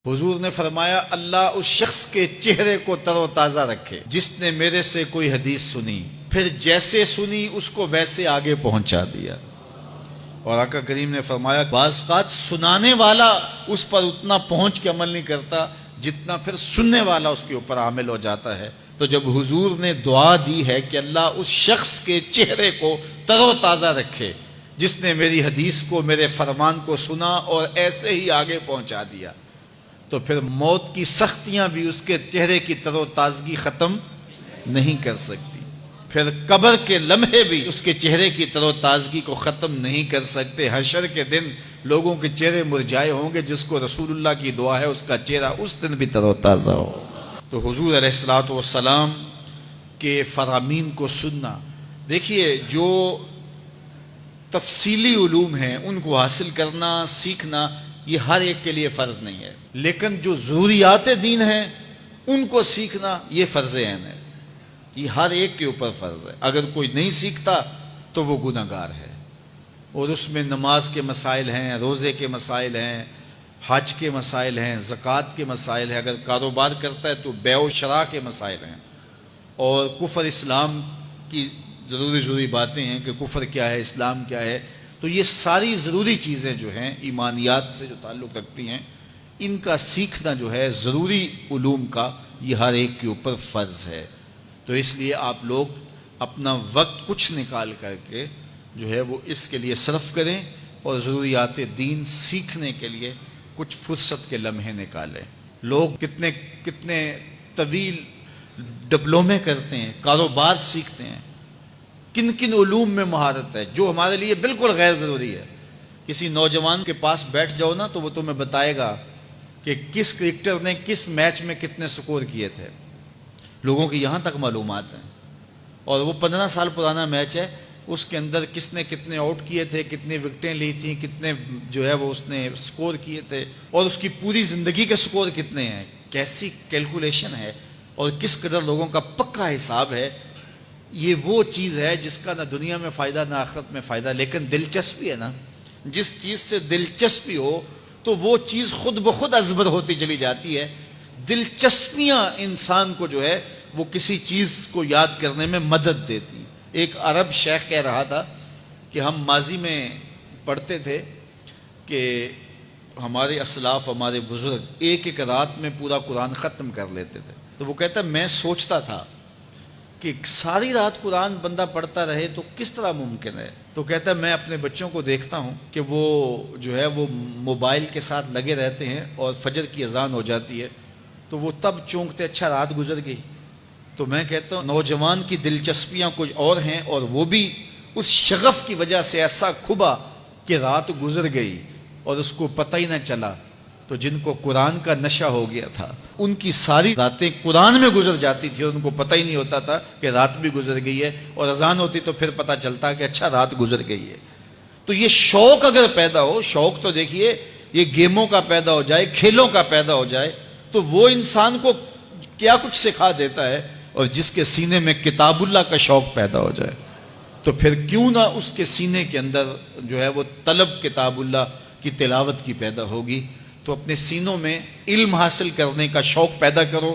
حضور نے فرمایا اللہ اس شخص کے چہرے کو تر و تازہ رکھے جس نے میرے سے کوئی حدیث سنی، پھر جیسے سنی اس کو ویسے آگے پہنچا دیا۔ اور آقا کریم نے فرمایا بعض اوقات سنانے والا اس پر اتنا پہنچ کے عمل نہیں کرتا جتنا پھر سننے والا اس کے اوپر عامل ہو جاتا ہے۔ تو جب حضور نے دعا دی ہے کہ اللہ اس شخص کے چہرے کو تر و تازہ رکھے جس نے میری حدیث کو، میرے فرمان کو سنا اور ایسے ہی آگے پہنچا دیا، تو پھر موت کی سختیاں بھی اس کے چہرے کی تر و تازگی ختم نہیں کر سکتی، پھر قبر کے لمحے بھی اس کے چہرے کی تر و تازگی کو ختم نہیں کر سکتے۔ حشر کے دن لوگوں کے چہرے مرجھائے ہوں گے، جس کو رسول اللہ کی دعا ہے اس کا چہرہ اس دن بھی تر و تازہ ہو۔ تو حضور علیہ الصلوۃ والسلام کے فرامین کو سننا، دیکھیے جو تفصیلی علوم ہیں ان کو حاصل کرنا، سیکھنا، یہ ہر ایک کے لیے فرض نہیں ہے، لیکن جو ضروریات دین ہیں ان کو سیکھنا یہ فرض عین ہے، یہ ہر ایک کے اوپر فرض ہے۔ اگر کوئی نہیں سیکھتا تو وہ گناہ گار ہے، اور اس میں نماز کے مسائل ہیں، روزے کے مسائل ہیں، حج کے مسائل ہیں، زکوٰۃ کے مسائل ہیں، اگر کاروبار کرتا ہے تو بیع و شراء کے مسائل ہیں، اور کفر اسلام کی ضروری باتیں ہیں کہ کفر کیا ہے، اسلام کیا ہے۔ تو یہ ساری ضروری چیزیں جو ہیں ایمانیات سے جو تعلق رکھتی ہیں، ان کا سیکھنا جو ہے ضروری علوم کا، یہ ہر ایک کے اوپر فرض ہے۔ تو اس لیے آپ لوگ اپنا وقت کچھ نکال کر کے جو ہے وہ اس کے لیے صرف کریں، اور ضروریات دین سیکھنے کے لیے کچھ فرصت کے لمحے نکالیں۔ لوگ کتنے طویل ڈپلومے کرتے ہیں، کاروبار سیکھتے ہیں، کن کن علوم میں مہارت ہے جو ہمارے لیے بالکل غیر ضروری ہے۔ کسی نوجوان کے پاس بیٹھ جاؤ نا تو وہ تمہیں بتائے گا کہ کس کرکٹر نے کس میچ میں کتنے سکور کیے تھے، لوگوں کی یہاں تک معلومات ہیں، اور وہ 15 سال پرانا میچ ہے، اس کے اندر کس نے کتنے آؤٹ کیے تھے، کتنی وکٹیں لی تھیں، کتنے جو ہے وہ اس نے سکور کیے تھے، اور اس کی پوری زندگی کے سکور کتنے ہیں، کیسی کیلکولیشن ہے، اور کس قدر لوگوں کا پکا حساب ہے۔ یہ وہ چیز ہے جس کا نہ دنیا میں فائدہ نہ آخرت میں فائدہ، لیکن دلچسپی ہے نا، جس چیز سے دلچسپی ہو تو وہ چیز خود بخود ازبر ہوتی چلی جاتی ہے۔ دلچسپیاں انسان کو جو ہے وہ کسی چیز کو یاد کرنے میں مدد دیتی۔ ایک عرب شیخ کہہ رہا تھا کہ ہم ماضی میں پڑھتے تھے کہ ہمارے اسلاف، ہمارے بزرگ ایک رات میں پورا قرآن ختم کر لیتے تھے۔ تو وہ کہتا میں سوچتا تھا کہ ساری رات قرآن بندہ پڑھتا رہے تو کس طرح ممکن ہے؟ تو کہتا ہے میں اپنے بچوں کو دیکھتا ہوں کہ وہ جو ہے وہ موبائل کے ساتھ لگے رہتے ہیں، اور فجر کی اذان ہو جاتی ہے تو وہ تب چونکتے اچھا رات گزر گئی۔ تو میں کہتا ہوں نوجوان کی دلچسپیاں کچھ اور ہیں، اور وہ بھی اس شغف کی وجہ سے ایسا کھبا کہ رات گزر گئی اور اس کو پتہ ہی نہ چلا۔ تو جن کو قرآن کا نشہ ہو گیا تھا ان کی ساری راتیں قرآن میں گزر جاتی تھی، اور ان کو پتہ ہی نہیں ہوتا تھا کہ رات بھی گزر گئی ہے، اور اذان ہوتی تو پھر پتہ چلتا کہ اچھا رات گزر گئی ہے۔ تو یہ شوق اگر پیدا ہو، شوق تو دیکھیے یہ گیموں کا پیدا ہو جائے، کھیلوں کا پیدا ہو جائے، تو وہ انسان کو کیا کچھ سکھا دیتا ہے، اور جس کے سینے میں کتاب اللہ کا شوق پیدا ہو جائے تو پھر کیوں نہ اس کے سینے کے اندر جو ہے وہ طلب کتاب اللہ کی تلاوت کی پیدا ہوگی۔ تو اپنے سینوں میں علم حاصل کرنے کا شوق پیدا کرو،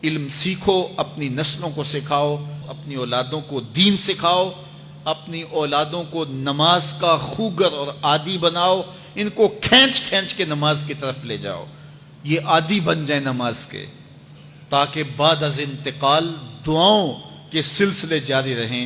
علم سیکھو، اپنی نسلوں کو سکھاؤ، اپنی اولادوں کو دین سکھاؤ، اپنی اولادوں کو نماز کا خوگر اور عادی بناؤ، ان کو کھینچ کھینچ کے نماز کی طرف لے جاؤ، یہ عادی بن جائیں نماز کے، تاکہ بعد از انتقال دعاؤں کے سلسلے جاری رہیں۔